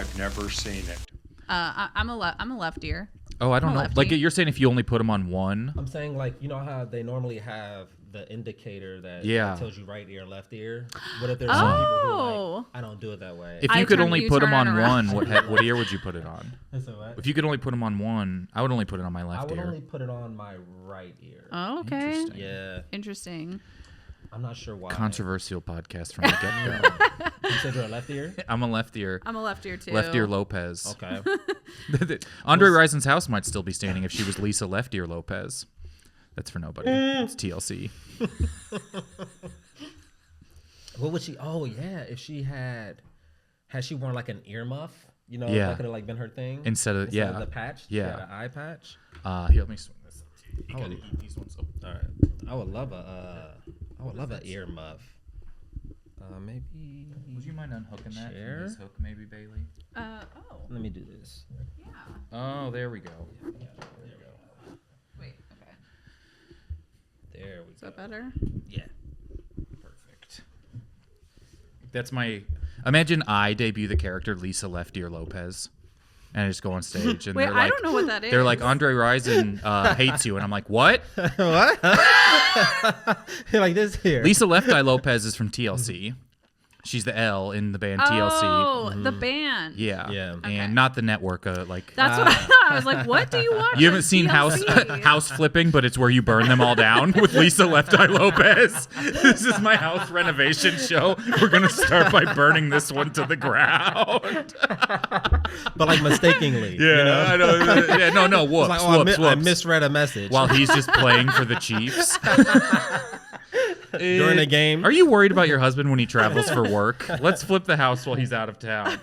I've never seen it. I'm a left ear. Oh, I don't know. Like you're saying, if you only put them on one. I'm saying, like, you know how they normally have the indicator that tells you right ear, left ear. What if there's some people who are like, I don't do it that way? If you could only put them on one, what ear would you put it on? If you could only put them on one, I would only put it on my left ear. I would only put it on my right ear. Oh, okay. Interesting. Yeah. Interesting. I'm not sure why. Controversial podcast from the get-go. You said you're a left ear? I'm a left ear. I'm a left ear too. Left ear Lopez. Okay. Andre Rison's house might still be standing if she was Lisa Left Ear Lopez. That's for nobody. It's TLC. What would she? Oh yeah, if she had she worn like an earmuff? You know, Yeah. that could have like been her thing Instead of the patch. Yeah. She had an eye patch. Here, let me swing this up to you. You gotta eat these ones up. All right. I would love an ear muff. Maybe. Would you mind unhooking that Chair? from this hook, maybe, Bailey? Let me do this. Yeah. Oh, there we go. Wait. Okay. There we go. Is that better? Yeah. Perfect. That's my. Imagine I debut the character Lisa Left Ear Lopez, and I just go on stage and Wait, they're like, I don't know what that is. They're like, Andre Rison hates you, and I'm like, what? What? Like this here. Lisa Left Eye Lopez is from TLC. She's the L in the band TLC. Oh, the band. Yeah. Yeah. And Okay. not the network. Like That's what I thought. I was like, what do you watch? you on haven't seen TLC? house flipping, but it's where you burn them all down with Lisa Left Eye Lopez. This is my house renovation show. We're gonna start by burning this one to the ground. But like mistakenly. Yeah, You know? I know. Yeah, no, whoops, Like, oh, whoops. I misread a message. While he's just playing for the Chiefs. During a game. Are you worried about your husband when he travels for work? Let's flip the house while he's out of town.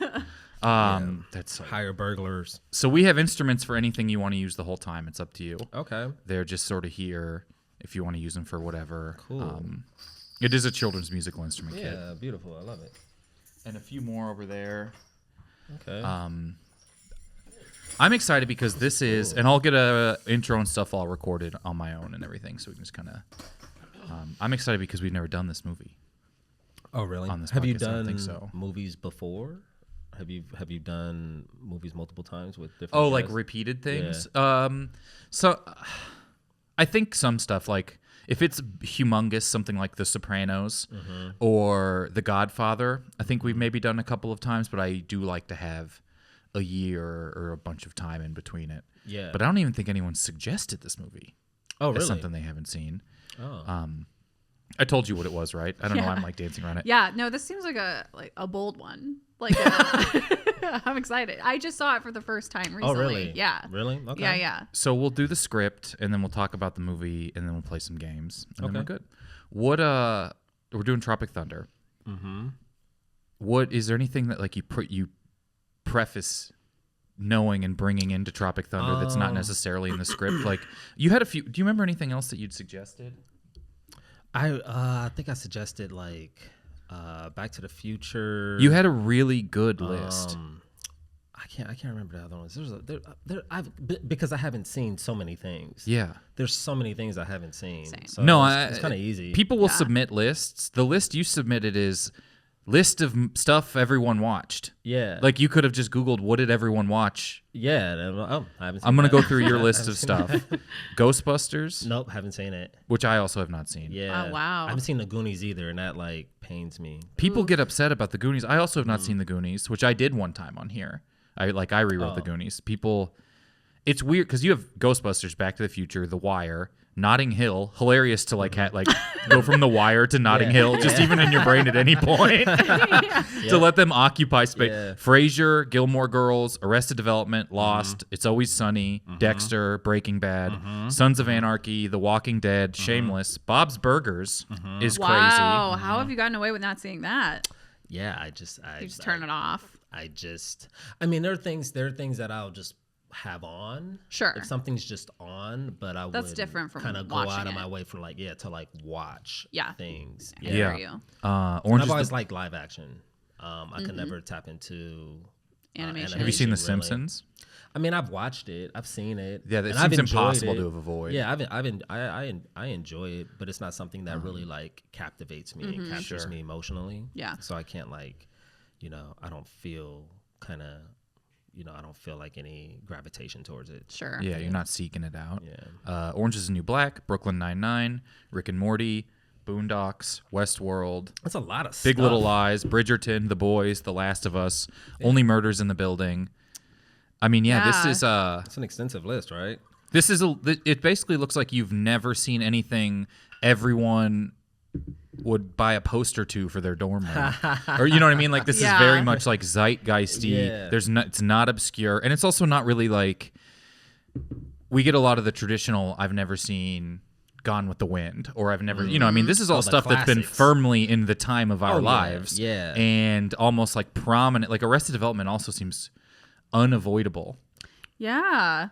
That's so. Hire burglars. So we have instruments for anything you want to use the whole time. It's up to you. Okay. They're just sort of here if you want to use them for whatever. Cool. It is a children's musical instrument kit. Yeah, beautiful. I love it. And a few more over there. Okay. I'm excited because this is, and I'll get a intro and stuff all recorded on my own and everything, so we can just kind of. I'm excited because we've never done this movie. Oh, really? On this Have you podcast, I don't done think so. movies before? Have you done movies multiple times with different? Oh, like guests? repeated things. So I think some stuff, like if it's humongous, something like The Sopranos or The Godfather, I think we've maybe done a couple of times. But I do like to have a year or a bunch of time in between it. Yeah. But I don't even think anyone suggested this movie. Oh, as really? something they haven't seen. Oh. I told you what it was, right? I don't know. I'm like dancing around it. Yeah, no, this seems like a bold one. Like, I'm excited. I just saw it for the first time recently. Oh, really? Yeah. Really? Okay. Yeah. So we'll do the script, and then we'll talk about the movie, and then we'll play some games, and then we're Okay. good. What we're doing Tropic Thunder. Mm-hmm. What is there anything that like you preface knowing and bringing into Tropic Thunder that's not necessarily in the script? Like you had a few. Do you remember anything else that you'd suggested? I think I suggested like Back to the Future. You had a really good list. I can't remember the other ones. Because I haven't seen so many things. Yeah. There's so many things I haven't seen. Same. So No, it's kind of easy. People will submit lists. The list you submitted is list of stuff everyone watched. Yeah. Like you could have just Googled what did everyone watch. Yeah. Oh, I haven't seen I'm gonna that. go through your list haven't of seen stuff. that. Ghostbusters, Nope, haven't seen it. which I also have not seen. Yeah. Oh, wow. I haven't seen the Goonies either, and that like pains me. People get upset about the Goonies. I also have not seen the Goonies, which I did one time on here. I rewrote the Goonies. People, it's weird because you have Ghostbusters, Back to the Future, The Wire, Notting Hill. Hilarious to go from The Wire to Notting Hill, just even in your brain at any point, to let them occupy space. Yeah. Frasier, Gilmore Girls, Arrested Development, Lost, It's Always Sunny, Dexter, Breaking Bad, Sons of Anarchy, The Walking Dead, Shameless, Bob's Burgers is Wow. crazy. How have you gotten away with not seeing that? Yeah, I You just turn it off. I mean, there are things that I'll just have on. Sure. If something's just on, but I That's would different from kind of go watching out of it. my way for to watch things. I Yeah. hear Yeah. you. And Orange I've is always the, liked live action. I could never tap into Animation. Have you seen The really. Simpsons? I mean, I've watched it. I've seen it. Yeah, that and I've seems enjoyed impossible it. to avoid. Yeah, I enjoy it, but it's not something that really like captivates me and captures me emotionally. Yeah. So I can't I don't feel kind of, I don't feel like any gravitation towards it. Sure. Yeah, you're not seeking it out. Yeah. Orange is the New Black, Brooklyn Nine-Nine, Rick and Morty, Boondocks, Westworld. That's a lot of stuff. Big Little Lies, Bridgerton, The Boys, The Last of Us, Only Murders in the Building. I mean, this is it's an extensive list, right? it basically looks like you've never seen anything everyone would buy a poster to for their dorm room. Or you know what I mean? Like this is very much like zeitgeisty. Yeah. It's not obscure, and it's also not really like we get a lot of the traditional I've never seen Gone with the Wind, or I've never, I mean, this is all stuff that's been firmly in the time of our lives. Yeah. And almost like prominent, like Arrested Development also seems unavoidable. Yeah.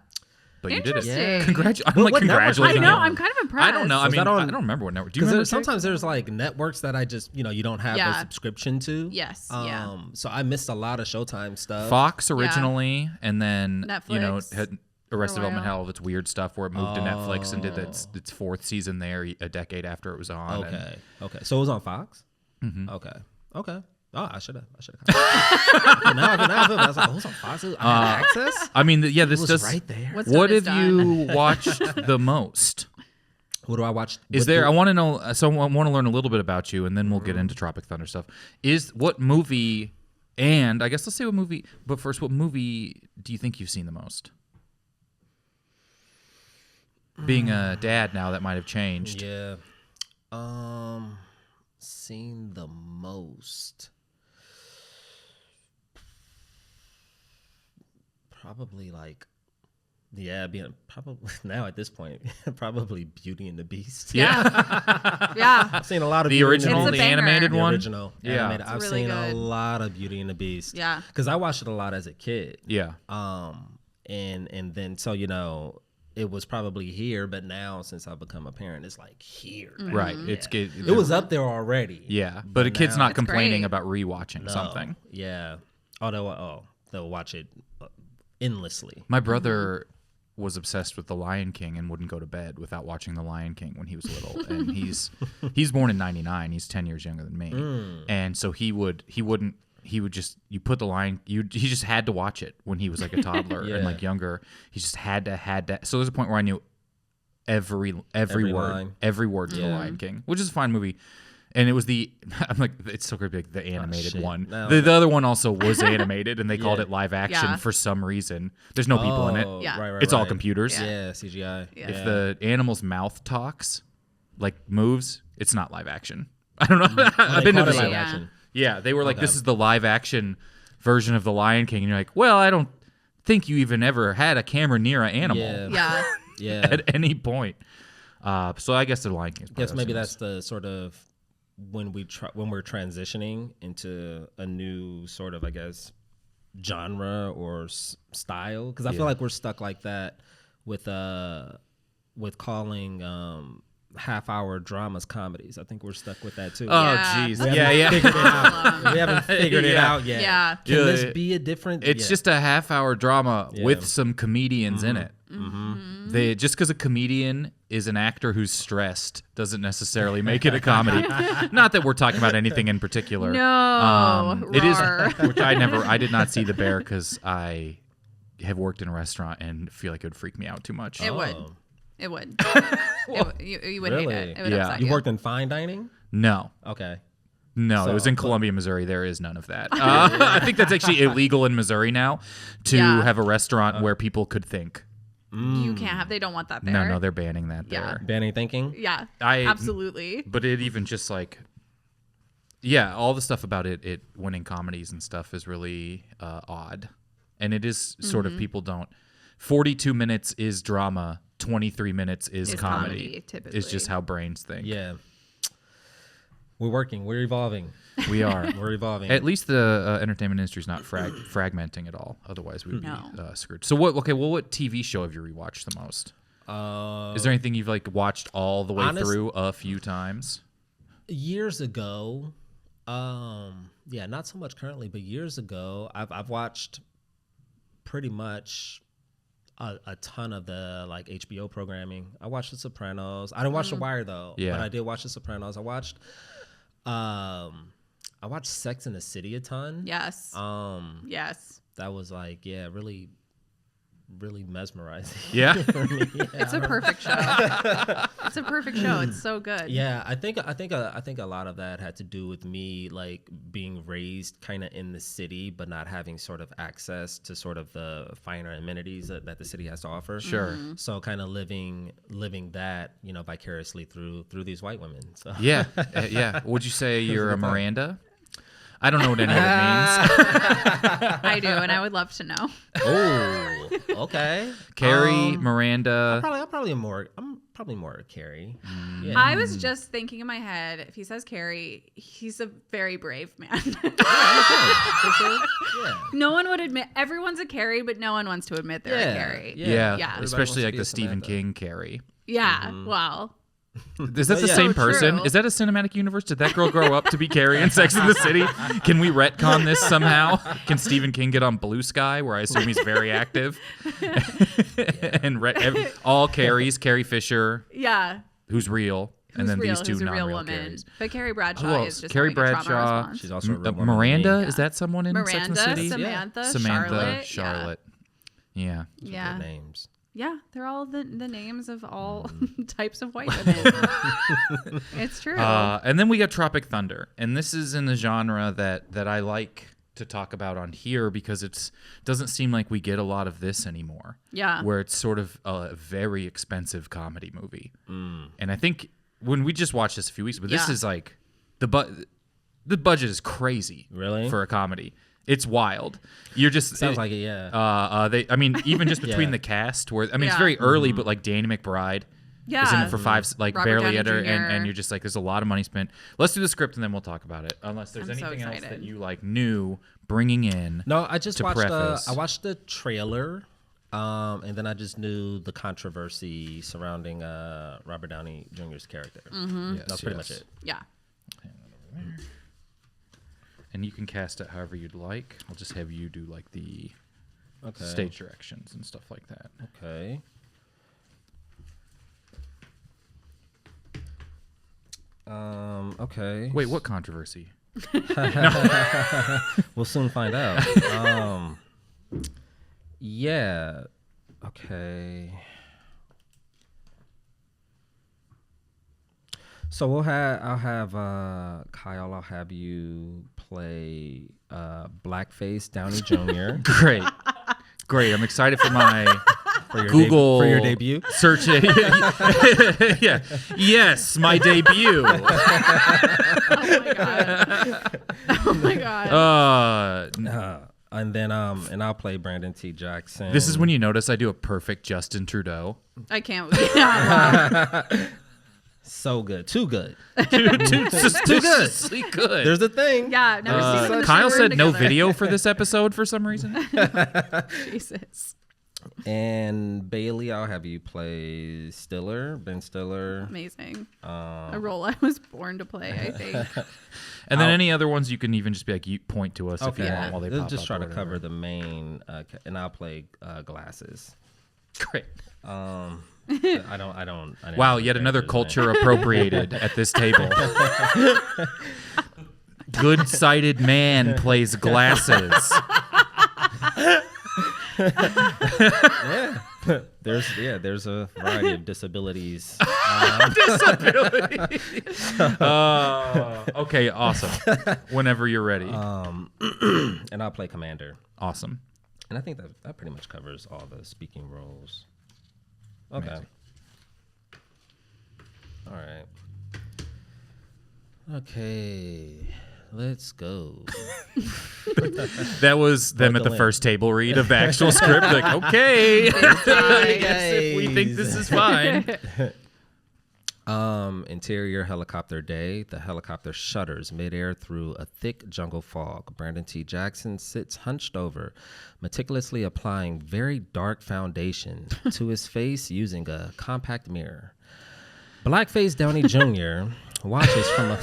But you did it. Yeah. Congratulations. I know. I'm kind of impressed. I don't know. I mean, I don't remember what network. Do you remember? Sometimes there's like networks that I just, you don't have a subscription to. Yes. So I missed a lot of Showtime stuff. Fox originally, and then Netflix. Had Arrested Development had all of its weird stuff where it moved to Netflix and did its fourth season there a decade after it was on. Okay. So it was on Fox. Mm-hmm. Okay. Oh, I should have. now I was like, who's on Fox? I had access. I mean, this was right there. What have you watched the most? What do I watch? I want to know. So I want to learn a little bit about you, and then we'll get into Tropic Thunder stuff. What movie? And I guess let's say what movie. But first, what movie do you think you've seen the most? Being a dad now, that might have changed. Yeah. Seen the most. Probably probably now at this point, probably Beauty and the Beast. Yeah. Yeah. I've seen a lot of the original, the animated one. The original, animated. I've really seen good. a lot of Beauty and the Beast. Yeah. Because I watched it a lot as a kid. Yeah. And then so it was probably here, but now since I've become a parent, it's like here. Mm-hmm. Right. It was up there already. Yeah. But a kid's not complaining great. about rewatching something. Yeah. They'll watch it endlessly. My brother was obsessed with The Lion King and wouldn't go to bed without watching The Lion King when he was little. And he's born in 99. He's 10 years younger than me. And so he just had to watch it when he was like a toddler and like younger. He just had to. So there's a point where I knew every word to The Lion King, which is a fine movie. And it was I'm like, it's so great, like the animated one. No. The other one also was animated, and they called it live action for some reason. There's no people in it. Yeah. Right, it's all computers. Yeah, CGI. Yeah. If the animal's mouth talks, like moves, it's not live action. I don't know. I've been to the live action. Yeah, they were like, this is the live action version of The Lion King. And you're like, well, I don't think you even ever had a camera near an animal. Yeah. At any point. So I guess The Lion King is yes, maybe that's the sort of when we're transitioning into a new sort of, I guess, genre or style. Because I feel like we're stuck like that with calling half-hour dramas comedies. I think we're stuck with that too. Oh, jeez. We haven't figured it out yet. Yeah. Can this be a different? It's just a half-hour drama with some comedians in it. Just because a comedian is an actor who's stressed doesn't necessarily make it a comedy. Not that we're talking about anything in particular. No. It is, which I did not see The Bear because I have worked in a restaurant and feel like it would freak me out too much. It would. You would really? hate it. It would upset you worked in fine dining? No. Okay. No, it was in Columbia, Missouri. There is none of that. I think that's actually illegal in Missouri now to have a restaurant where people could think. You can't have. They don't want that there. No, they're banning that there. Banning thinking? Yeah, absolutely. But it even just like, all the stuff about it winning comedies and stuff is really odd. And it is sort of people don't. 42 minutes is drama. 23 minutes is comedy. Typically. It's just how brains think. Yeah. We're working. We're evolving. We are. We're evolving. At least the entertainment industry is not fragmenting at all. Otherwise, we'd be screwed. So what TV show have you rewatched the most? Is there anything you've like watched all the way through a few times? Years ago, not so much currently, but years ago, I've watched pretty much a ton of the like HBO programming. I watched The Sopranos. I didn't watch The Wire though, but I did watch The Sopranos. I watched Sex and the City a ton. Yes. Yes. that was like, yeah, really, really mesmerizing. Yeah. for me. Yeah, It's a perfect show. It's a perfect show. It's so good. Yeah, I think a lot of that had to do with me like being raised kind of in the city, but not having sort of access to sort of the finer amenities that the city has to offer. Sure. So kind of living that, vicariously through these white women. So Yeah. Yeah. Would you say you're a Miranda? I don't know what any of it means. I do, and I would love to know. Oh, okay. Carrie, Miranda. I'm probably more a Carrie. Yeah. I was just thinking in my head, if he says Carrie, he's a very brave man. Yeah. No one would admit, everyone's a Carrie, but no one wants to admit they're a Carrie. Yeah. Yeah. Especially Everybody like the wants to be a Stephen Samantha. King Carrie. Yeah. Well, Is that the Yeah. same So person? true. Is that a cinematic universe? Did that girl grow up to be Carrie in Sex and the City? Can we retcon this somehow? Can Stephen King get on Blue Sky, where I assume he's very active? And all Carries, Carrie Fisher, yeah. who's real, and Who's then real? these two Who's a real non-real woman? Carries. But Carrie Who Bradshaw else? is just Carrie having a trauma Bradshaw. response. She's also a real woman. Miranda, Yeah. is that someone in Sex and the Miranda, City? Samantha, Charlotte. Yeah. Yeah. Good names. Yeah, they're all the names of all types of white women. It's true. And then we got Tropic Thunder, and this is in the genre that I like to talk about on here because it doesn't seem like we get a lot of this anymore. Yeah. Where it's sort of a very expensive comedy movie. And I think when we just watched this a few weeks, but this Yeah. is like the budget is crazy. Really? For a comedy. It's wild. You're just Sounds like it, yeah. Even just between Yeah. the cast, where it's Yeah. very early, but like Danny McBride yeah. is in it for like Robert barely Downey at her, Jr. and you're just like, there's a lot of money spent. Let's do the script and then we'll talk about it. Unless there's I'm so anything else excited. that you like new bringing in. No, I just to watched. preface. I watched the trailer, and then I just knew the controversy surrounding Robert Downey Jr.'s character. That's pretty much it. Yeah. And you can cast it however you'd like. I'll just have you do like the Okay. stage directions and stuff like that. Okay. Okay. Wait, what controversy? We'll soon find out. Yeah. Okay. So I'll have Kyle. I'll have you play Blackface Downey Jr. Great. I'm excited for my for your Google for your debut. search it. Yeah. Yes, my debut. Oh my god. Oh my god. And then and I'll play Brandon T. Jackson. This is when you notice I do a perfect Justin Trudeau. I can't. Yeah. so good, too good. Dude, suspiciously good. There's a thing. Yeah. Never seen them Kyle two said no together. video for this episode for some reason. Jesus. And Bailey, I'll have you play Ben Stiller. Amazing. A role I was born to play, I think. And then any other ones you can even just be like, you point to us if you want while they Let's pop just up try or to whatever. cover the main, and I'll play Glasses. Great. I don't. Wow, yet another culture appropriated at this table. Good-sighted man plays Glasses. There's a variety of disabilities. Okay, awesome. Whenever you're ready. And I'll play Commander. Awesome. And I think that pretty much covers all the speaking roles. Okay. Amazing. All right. Okay. Let's go. That was them at the Buckle in. first table read of the actual script. Like, okay, I guess if we think guys. this is fine. Interior helicopter day. The helicopter shudders midair through a thick jungle fog. Brandon T. Jackson sits hunched over, meticulously applying very dark foundation to his face using a compact mirror. Blackface Downey Jr. watches from a...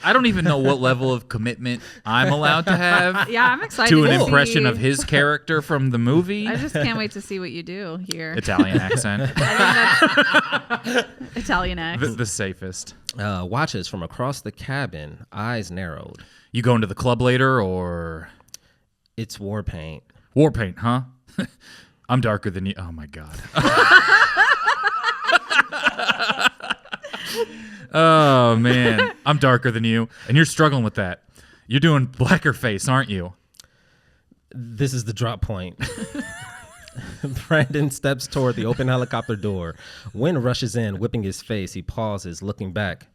I don't even know what level of commitment I'm allowed to have Yeah, I'm excited to an see- impression of his character from the movie. I just can't wait to see what you do here. Italian accent. I think that's Italian accent. The safest. watches from across the cabin, eyes narrowed. You going to the club later or... It's war paint. War paint, huh? I'm darker than you. Oh my god. Oh man, I'm darker than you, and you're struggling with that. You're doing blacker face, aren't you? This is the drop point. Brandon steps toward the open helicopter door. Wind rushes in, whipping his face. He pauses, looking back.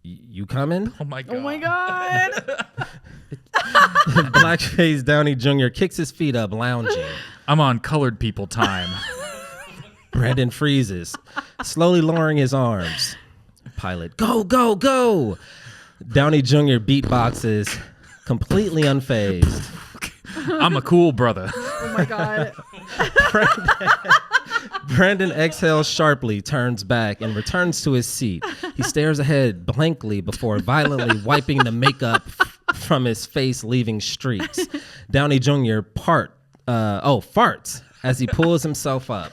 You coming? Oh my god. Oh my god. Blackface Downey Jr. kicks his feet up, lounging. I'm on colored people time. Brandon freezes, slowly lowering his arms. Pilot, go, go, go. Downey Jr. beatboxes, completely unfazed. I'm a cool brother. Oh my god. Brandon exhales sharply, turns back, and returns to his seat. He stares ahead blankly before violently wiping the makeup from his face, leaving streaks. Downey Jr. farts as he pulls himself up.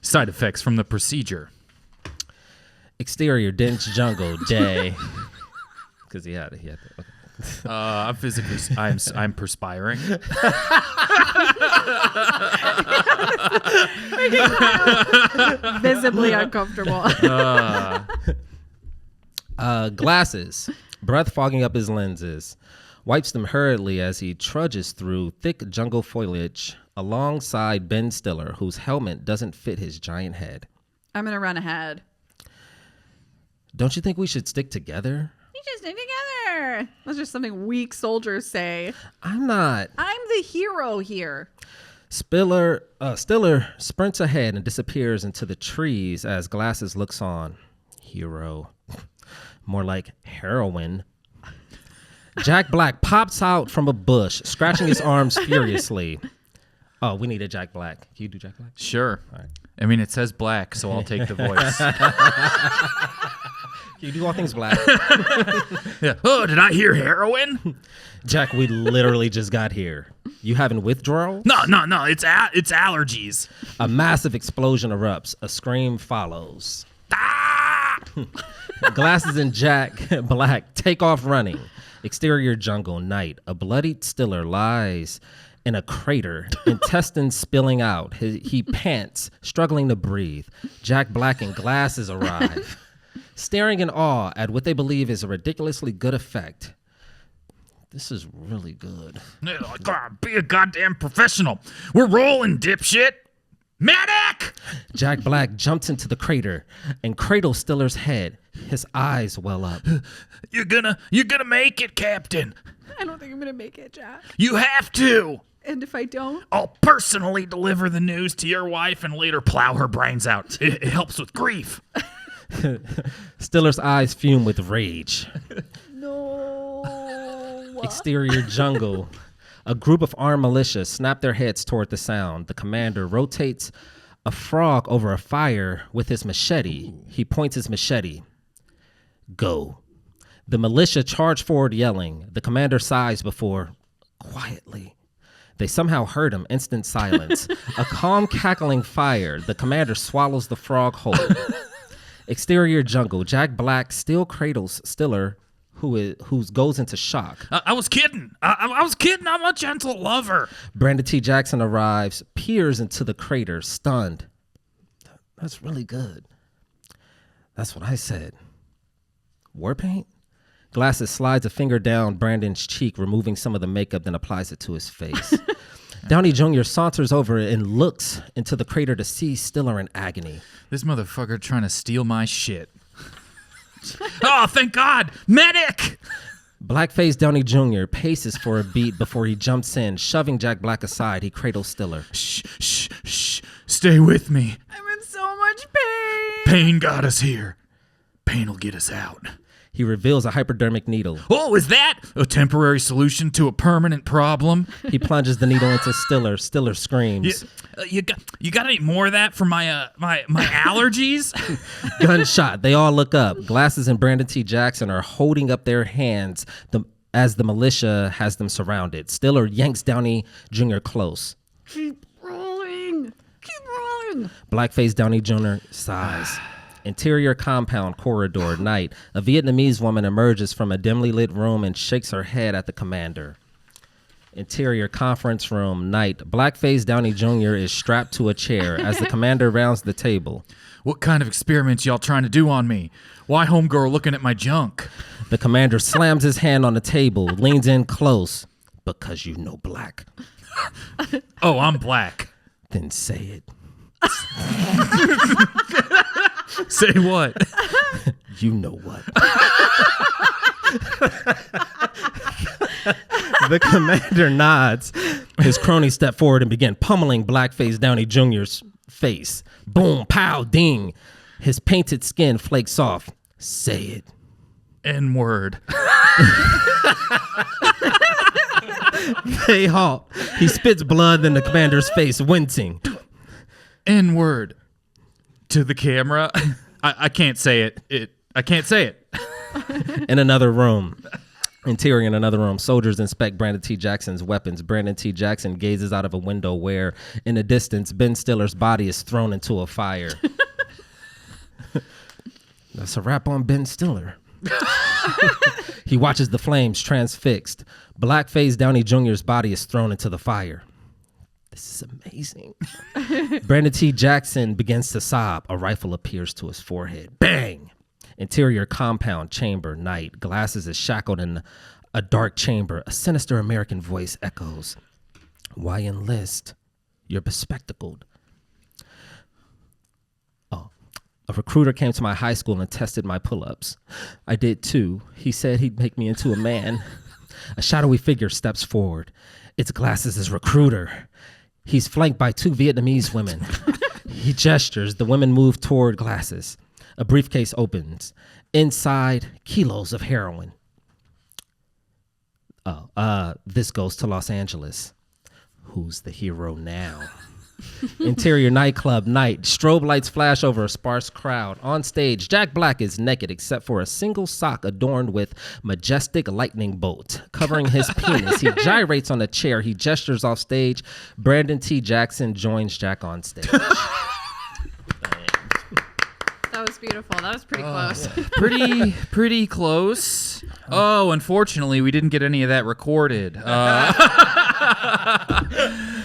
Side effects from the procedure. Exterior, dense jungle, day. Because he had to. Okay. I'm physically. I'm perspiring. Visibly uncomfortable. Glasses, breath fogging up his lenses. Wipes them hurriedly as he trudges through thick jungle foliage alongside Ben Stiller, whose helmet doesn't fit his giant head. I'm gonna run ahead. Don't you think we should stick together? We should stick together. That's just something weak soldiers say. I'm not. I'm the hero here. Stiller sprints ahead and disappears into the trees as Glasses looks on. Hero. More like heroin. Jack Black pops out from a bush, scratching his arms furiously. Oh, we need a Jack Black. Can you do Jack Black? Sure. All right. I mean, it says black, so I'll take the voice. Can you do all things black? Yeah. Oh, did I hear heroin? Jack, we literally just got here. You having withdrawal? No. It's allergies. A massive explosion erupts. A scream follows. Ah! Glasses and Jack Black take off running. Exterior jungle, night. A bloodied Stiller lies in a crater, intestines spilling out. He pants, struggling to breathe. Jack Black and Glasses arrive, staring in awe at what they believe is a ridiculously good effect. This is really good. God, be a goddamn professional. We're rolling, dipshit. Medic! Jack Black jumps into the crater and cradles Stiller's head. His eyes well up. You're gonna make it, Captain. I don't think I'm gonna make it, Jack. You have to. And if I don't, I'll personally deliver the news to your wife and later plow her brains out. It helps with grief. Stiller's eyes fume with rage. no. Exterior jungle. A group of armed militia snap their heads toward the sound. The commander rotates a frog over a fire with his machete. He points his machete. Go. The militia charge forward yelling. The commander sighs before, quietly. They somehow heard him. Instant silence. A calm cackling fire. The commander swallows the frog whole. Exterior jungle. Jack Black still cradles Stiller, who goes into shock. I was kidding. I was kidding. I'm a gentle lover. Brandon T. Jackson arrives, peers into the crater, stunned. That's really good. That's what I said. War paint? Glasses slides a finger down Brandon's cheek, removing some of the makeup, then applies it to his face. Downey Jr. saunters over and looks into the crater to see Stiller in agony. This motherfucker trying to steal my shit. Oh, thank God. Medic! Blackface Downey Jr. paces for a beat before he jumps in, shoving Jack Black aside. He cradles Stiller. Shh. Stay with me. I'm in so much pain. Pain got us here. Pain will get us out. He reveals a hypodermic needle. Oh, is that a temporary solution to a permanent problem? He plunges the needle into Stiller. Stiller screams. You got any more of that for my allergies? Gunshot. They all look up. Glasses and Brandon T. Jackson are holding up their hands as the militia has them surrounded. Stiller yanks Downey Jr. close. Keep rolling. Blackface Downey Jr. sighs. Interior compound corridor, night. A Vietnamese woman emerges from a dimly lit room and shakes her head at the commander. Interior conference room, night. Blackface Downey Jr. is strapped to a chair as the commander rounds the table. What kind of experiments y'all trying to do on me? Why homegirl looking at my junk? The commander slams his hand on the table, leans in close. Because you know black. Oh, I'm black. Then say it. Say what? You know what. The commander nods. His cronies step forward and begin pummeling Blackface Downey Jr.'s face. Boom, pow, ding. His painted skin flakes off. Say it. N-word. They halt. He spits blood in the commander's face, wincing. N-word. To the camera. I can't say it. I can't say it. In another room. Interior in another room. Soldiers inspect Brandon T. Jackson's weapons. Brandon T. Jackson gazes out of a window where, in the distance, Ben Stiller's body is thrown into a fire. That's a wrap on Ben Stiller. He watches the flames transfixed. Blackface Downey Jr.'s body is thrown into the fire. This is amazing. Brandon T. Jackson begins to sob. A rifle appears to his forehead. Bang! Interior compound, chamber, night. Glasses is shackled in a dark chamber. A sinister American voice echoes. Why enlist? You're bespectacled. Oh. A recruiter came to my high school and tested my pull-ups. I did too. He said he'd make me into a man. A shadowy figure steps forward. It's Glasses' recruiter. He's flanked by 2 Vietnamese women. He gestures. The women move toward Glasses. A briefcase opens. Inside, kilos of heroin. This goes to Los Angeles. Who's the hero now? Interior nightclub, night. Strobe lights flash over a sparse crowd. On stage, Jack Black is naked except for a single sock adorned with majestic lightning bolt. Covering his penis, he gyrates on a chair. He gestures off stage. Brandon T. Jackson joins Jack on stage. That was beautiful. That was pretty close. Yeah. Pretty close. Oh, unfortunately, we didn't get any of that recorded. All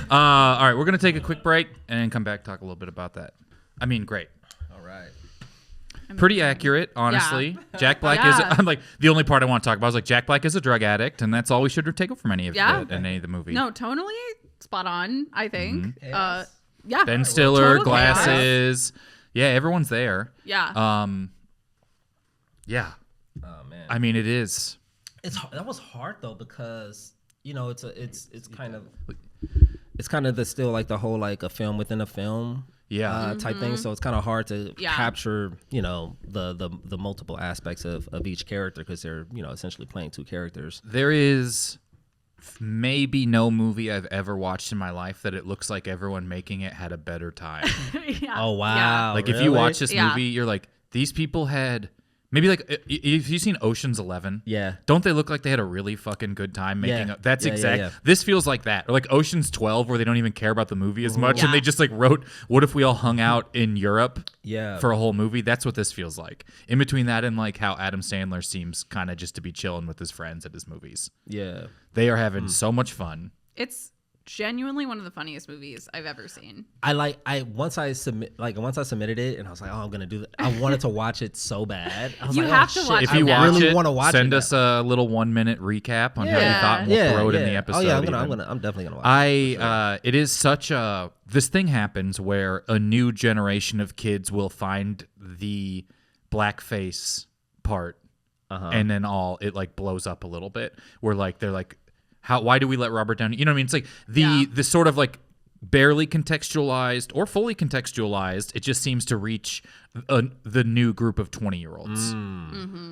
right, we're going to take a quick break and then come back talk a little bit about that. I mean, great. All right. Pretty accurate, honestly. Yeah. Jack Black is, I'm like, the only part I want to talk about is like Jack Black is a drug addict, and that's all we should take from any of the movie. No, tonally spot on, I think. Mm-hmm. Yeah. Ben Stiller, totally. Glasses. Yeah, everyone's there. Yeah. Yeah. Oh man. I mean, it is. That was hard though because it's kind of the still like the whole like a film within a film. Yeah. Type thing. So it's kind of hard to capture, the multiple aspects of each character because they're, essentially playing 2 characters. There is maybe no movie I've ever watched in my life that it looks like everyone making it had a better time. Yeah. Oh, wow. Yeah. Like really? if you watch this movie, you're like, these people had maybe like if you've seen Ocean's 11, don't they look like they had a really fucking good time making it? That's exact. This feels like that. Or like Ocean's 12 where they don't even care about the movie as much and they just like wrote, what if we all hung out in Europe for a whole movie? That's what this feels like. In between that and like how Adam Sandler seems kind of just to be chilling with his friends at his movies. Yeah. They are having so much fun. It's genuinely one of the funniest movies I've ever seen. Once I submitted it and I was like, oh, I'm gonna do that. I wanted to watch it so bad. I was You like, have to watch If you watch really it, want to watch send it us a little 1-minute recap on how you thought, and we'll throw it in the episode. Oh yeah, I'm definitely gonna watch it. It is such a this thing happens where a new generation of kids will find the blackface part, and then it like blows up a little bit. Where like they're like, why do we let Robert Downey? You know what I mean? It's like the sort of like barely contextualized or fully contextualized. It just seems to reach the new group of 20-year-olds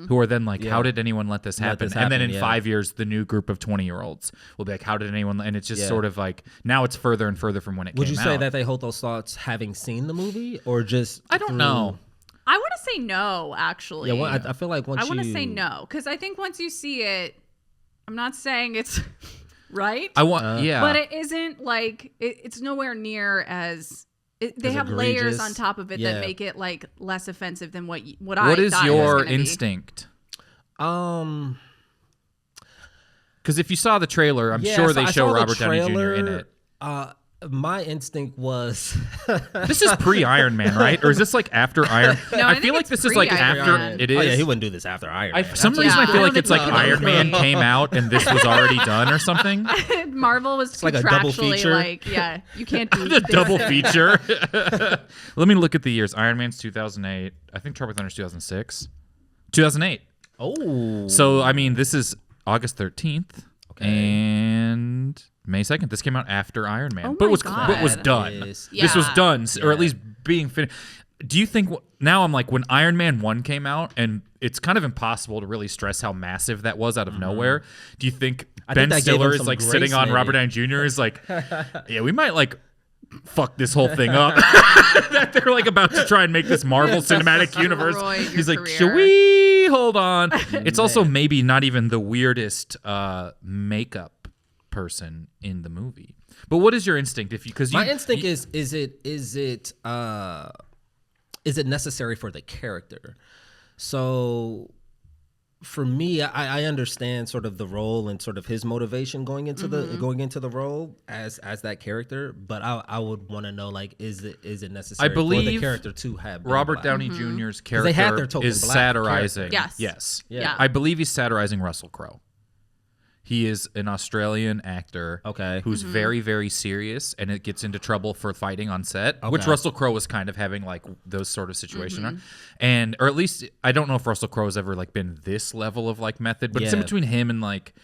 who are then like, how did anyone let this happen? And then in 5 years, the new group of 20-year-olds will be like, how did anyone? And it's just sort of like now it's further and further from when it came out. Would you say that they hold those thoughts having seen the movie or just? I don't know. I want to say no, actually. Yeah, well, I feel like once I want to say no because I think once you see it, I'm not saying it's right. But it isn't like it's nowhere near as they have egregious. layers on top of it that make it like less offensive than what I What is thought your it was instinct? Because Because if you saw the trailer, I'm sure they show Robert Downey Jr. in it. My instinct was This is pre-Iron Man, right? Or is this like after Iron? No, I I feel think like it's this is like pre-Iron after Man. it is. Oh yeah, he wouldn't do this after Iron Man. For some reason, I feel like it's like No, Iron Man no. came out and this was already done or something. Marvel was like a double contractually feature. like, yeah, you can't do The this. double feature. Let me look at the years. Iron Man's 2008. I think Tropic Thunder's 2006. 2008. Oh, So, I mean, this is August 13th. Okay. And May 2nd. This came out after Iron Man. Oh but my was God. but was done. Yes. This was Yeah. done, or at Yeah. least being finished. Do you think now I'm like when Iron Man 1 came out, and it's kind of impossible to really stress how massive that was out of nowhere. Do you think Ben that gave him Stiller is some like grace, sitting on maybe. Robert Downey Jr. is like, yeah, we might like fuck this whole thing up. That they're like about to try and make this Marvel Cinematic Universe. Destroy your He's like, career. should we hold on? It's also maybe not even the weirdest makeup person in the movie. But what is your instinct? My instinct is it necessary for the character? So for me, I understand sort of the role and sort of his motivation going into the role as that character, but I would want to know, like, is it necessary for the believe character to have been Robert black? Downey Jr.'s they had their character token is black satirizing. character. Yes. Yeah. I believe he's satirizing Russell Crowe. He is an Australian actor who's very, very serious, and it gets into trouble for fighting on set, which Russell Crowe was kind of having like those sort of situations. And or at least I don't know if Russell Crowe has ever like been this level of like method, but it's in between him and like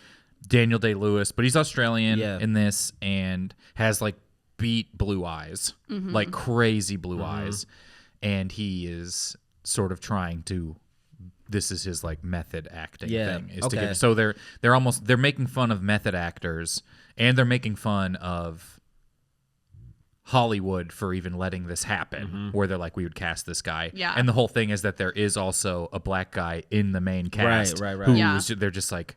Daniel Day-Lewis. But he's Australian in this and has like beat blue eyes, like crazy blue eyes, and he is sort of trying to. This is his like method acting thing. Is to get, so they're making fun of method actors, and they're making fun of Hollywood for even letting this happen. Where they're like, we would cast this guy, and the whole thing is that there is also a black guy in the main cast, Right. Who they're just like,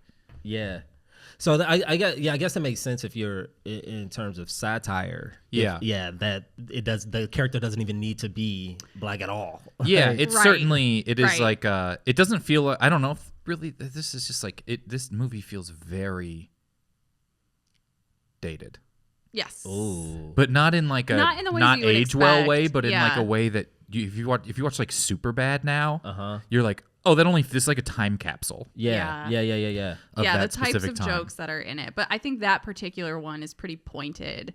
So I guess that makes sense if you're in terms of satire. That it does. The character doesn't even need to be black at all. yeah, it's Right. certainly it is Right. like it doesn't feel. I don't know if really this is just like it. This movie feels very dated. Yes. Ooh. But not in like a Not in the ways not you would age well expect. way, but in like Yeah. a way that if you watch like Superbad now, you're like, oh, this is like a time capsule. Yeah. Of Yeah, the that types specific of time. jokes that are in it. But I think that particular one is pretty pointed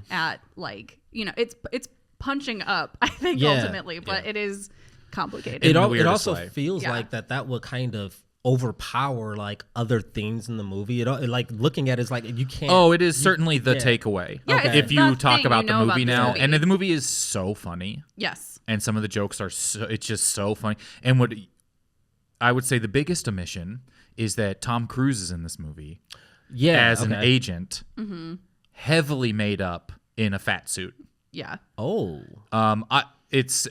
at like, it's punching up, I think, Yeah. ultimately, but it is complicated. In the It weirdest also way. feels Yeah. like that would kind of overpower like other things in the movie. Like looking at it is like you can't. Oh, it is certainly the takeaway. Yeah, Okay. it's If you the talk thing about you the know movie this now, movie. and the movie is so funny, Yes. and some of the jokes are it's just so funny. And what I would say the biggest omission is that Tom Cruise is in this movie as an agent, heavily made up in a fat suit. Yeah. Oh.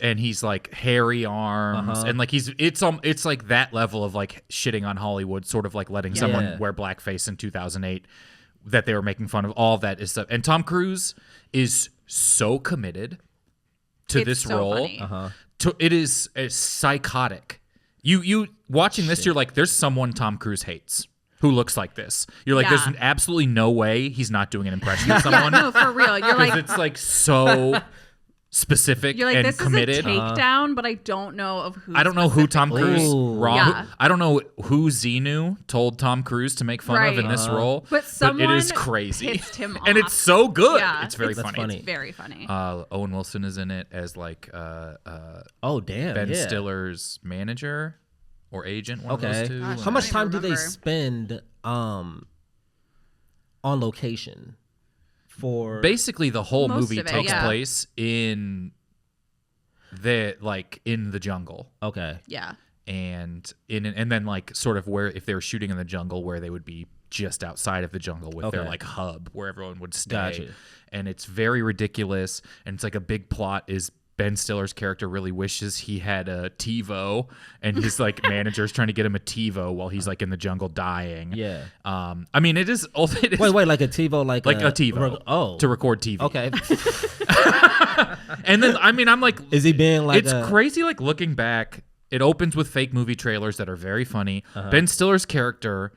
And he's like hairy arms and like it's like that level of like shitting on Hollywood, sort of like letting someone wear blackface in 2008 that they were making fun of. All that is stuff. And Tom Cruise is so committed to It's this so role. funny. It is psychotic. You watching this, you're like, there's someone Tom Cruise hates who looks like this. You're like, Yeah. there's absolutely no way he's not doing an impression of someone. No, for real. You're Because like, it's like so specific you're like, and this committed. is a takedown, but I don't know of who. I don't know who Tom Cruise Ooh. Yeah. I don't know who Xenu told Tom Cruise to make fun of in Right. this role, But someone it is crazy. pissed him off. And it's so good. Yeah, it's very it's funny. funny. It's very funny. Owen Wilson is in it as like Oh damn. Ben yeah. Stiller's manager or agent, one of Okay. those two. Gosh, How I much don't time even do they remember. spend on location for? Basically the whole Most movie of it, takes yeah. place in the jungle. Okay. Yeah. And then like sort of where if they were shooting in the jungle, where they would be just outside of the jungle with their Okay. like hub where everyone would stay. Gotcha. And it's very ridiculous, and it's like a big plot is Ben Stiller's character really wishes he had a TiVo, and his like manager's trying to get him a TiVo while he's like in the jungle dying. Yeah. I mean it is Wait, like a TiVo, like a TiVo to record TV. Okay. And then I mean I'm like, Is he being like? it's crazy like looking back. It opens with fake movie trailers that are very funny. Ben Stiller's character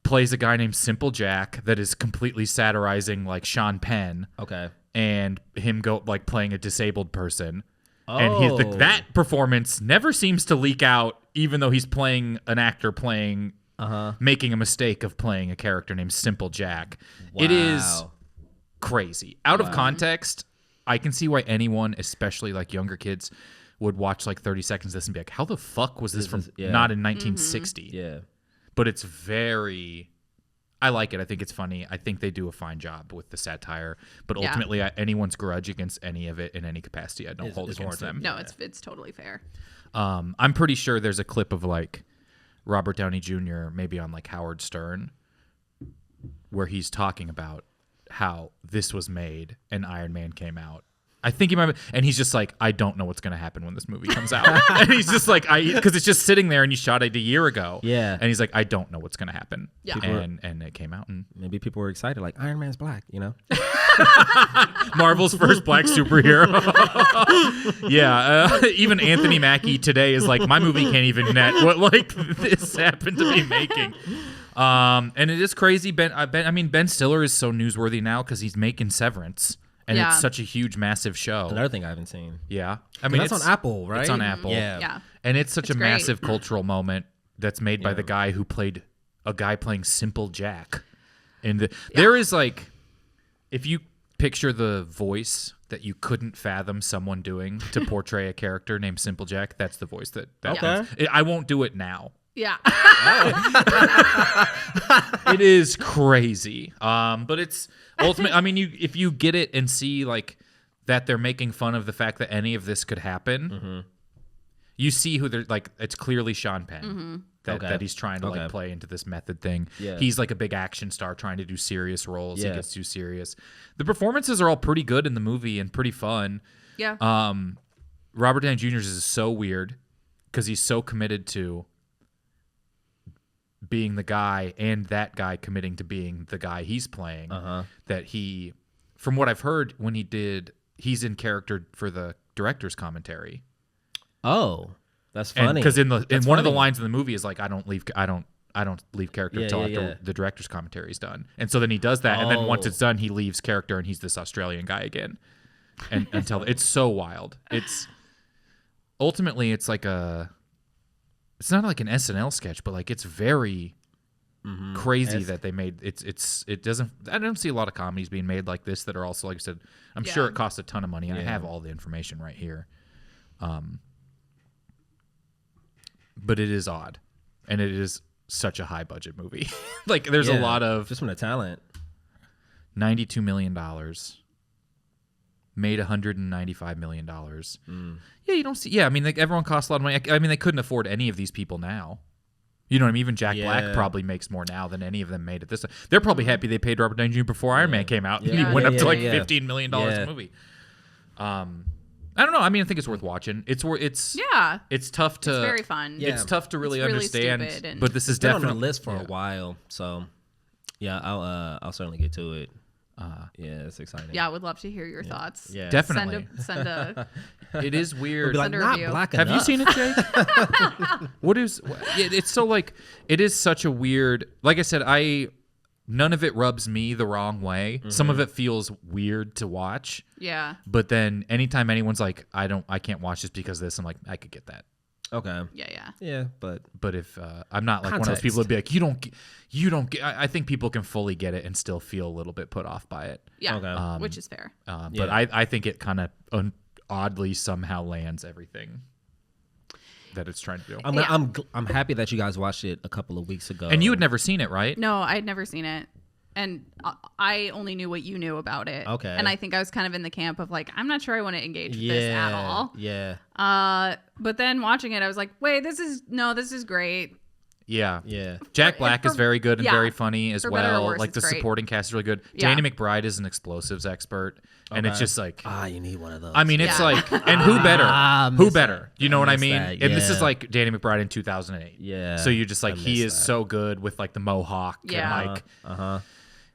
plays a guy named Simple Jack that is completely satirizing like Sean Penn. Okay. And him playing a disabled person. Oh. And that performance never seems to leak out, even though he's playing an actor making a mistake of playing a character named Simple Jack. Wow. It is crazy. Out of context, I can see why anyone, especially like younger kids, would watch like 30 seconds of this and be like, how the fuck was this from not in 1960? Yeah. But it's very... I like it. I think it's funny. I think they do a fine job with the satire. But ultimately, anyone's grudge against any of it in any capacity, I don't hold against them. No, it's totally fair. I'm pretty sure there's a clip of like Robert Downey Jr. maybe on like Howard Stern where he's talking about how this was made and Iron Man came out. I think he might be, and he's just like, I don't know what's going to happen when this movie comes out. And he's just like, because it's just sitting there and you shot it a year ago. Yeah. And he's like, I don't know what's going to happen. Yeah. And it came out. And maybe people were excited, like Iron Man's black, you know? Marvel's first black superhero. Yeah. Even Anthony Mackie today is like, my movie can't even net what like this happened to be making. And it is crazy. Ben Stiller is so newsworthy now because he's making Severance. And it's such a huge, massive show. Another thing I haven't seen. Yeah. I mean, that's on Apple, right? It's on Apple. Yeah. And it's such a great. massive cultural moment that's made by the guy who played a guy playing Simple Jack. And there is like, if you picture the voice that you couldn't fathom someone doing to portray a character named Simple Jack, that's the voice that Okay. I won't do it now. Yeah. It is crazy. But it's ultimate. I mean, if you get it and see like that they're making fun of the fact that any of this could happen, you see who they're like. It's clearly Sean Penn that he's trying to like play into this method thing. Yeah. He's like a big action star trying to do serious roles. He gets too serious. The performances are all pretty good in the movie and pretty fun. Yeah. Robert Downey Jr.'s is so weird because he's so committed to being the guy and that guy committing to being the guy he's playing that he, from what I've heard, when he's in character for the director's commentary. Oh, that's funny. Because in one of the lines in the movie is like, I don't leave character until after the director's commentary is done. And so then he does that, and then once it's done, he leaves character and he's this Australian guy again. And until it's so wild. It's ultimately it's like it's not like an SNL sketch, but like it's very crazy that they made it doesn't. I don't see a lot of comedies being made like this that are also, like I said, I'm sure it costs a ton of money, and I have all the information right here. But it is odd, and it is such a high budget movie. Like there's a lot of just from the talent. $92 million. Made $195 million. Yeah, you don't see. Yeah, I mean, like, everyone costs a lot of money. I mean, they couldn't afford any of these people now. You know what I mean? Even Jack Black probably makes more now than any of them made at this time. They're probably happy they paid Robert Downey Jr. before Iron Man came out. He went up to like $15 million a movie. I don't know. I mean, I think it's worth watching. It's tough to. It's very fun. Yeah. It's tough to really understand. Stupid but this is been definitely on the list for a while. So yeah, I'll certainly get to it. Yeah, it's exciting. Yeah, I would love to hear your thoughts. Yeah, definitely. Send a It is weird. Like, not review. black Have enough. you seen it, Jake? It's so like, it is such a weird, like I said, none of it rubs me the wrong way. Some of it feels weird to watch. Yeah. But then anytime anyone's like, I can't watch this because of this, I'm like, I could get that. Okay. Yeah. But if I'm not like one of those people that'd be like, you don't get. I think people can fully get it and still feel a little bit put off by it. Yeah. Okay. Which is fair. But I think it kind of oddly somehow lands everything that it's trying to do. I'm happy that you guys watched it a couple of weeks ago. And you had never seen it, right? No, I had never seen it. And I only knew what you knew about it. Okay. And I think I was kind of in the camp of like, I'm not sure I want to engage with this at all. Yeah. But then watching it, I was like, wait, this is great. Yeah. Yeah. Jack Black is very good and very funny as for better or well. worse, Like the it's great. supporting cast is really good. Yeah. Danny McBride is an explosives expert. And it's just like, you need one of those. I mean, it's Yeah. like, and who better? Who miss better? that. You know what I miss mean? that, And this is yeah. like Danny McBride in 2008. Yeah. So you're just like, I he miss is that. so good with like the mohawk Yeah. and like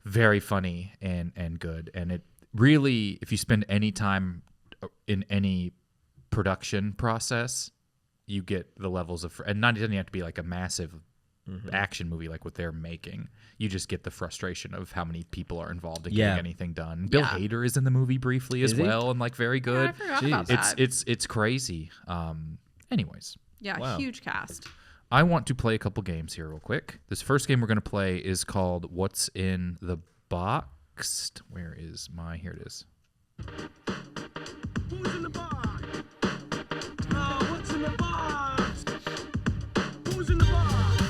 very funny and good. And it really, if you spend any time in any production process, you get the levels of, and not, it doesn't have to be like a massive action movie like what they're making. You just get the frustration of how many people are involved in Yeah. getting anything done. Bill Hader is in the movie briefly as he? well, and like very good. I forgot about that. It's crazy. Anyways, Yeah, Wow. huge cast. I want to play a couple games here real quick. This first game we're going to play is called What's in the Box? Where is my... Here it is. Who's in the box? What's in the box? Who's in the box?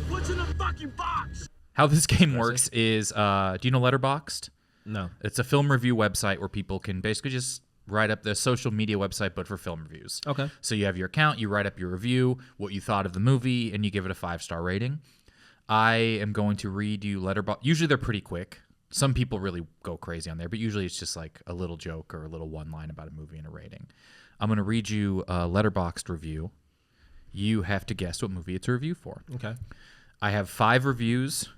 What's in the fucking box? How this game works is, do you know Letterboxd? No. It's a film review website where people can basically just write up the social media website, but for film reviews. Okay. So you have your account, you write up your review, what you thought of the movie, and you give it a 5-star rating. I am going to read you Letterboxd. Usually they're pretty quick. Some people really go crazy on there, but usually it's just like a little joke or a little one line about a movie and a rating. I'm going to read you a Letterboxd review. You have to guess what movie it's a review for. Okay. I have 5 reviews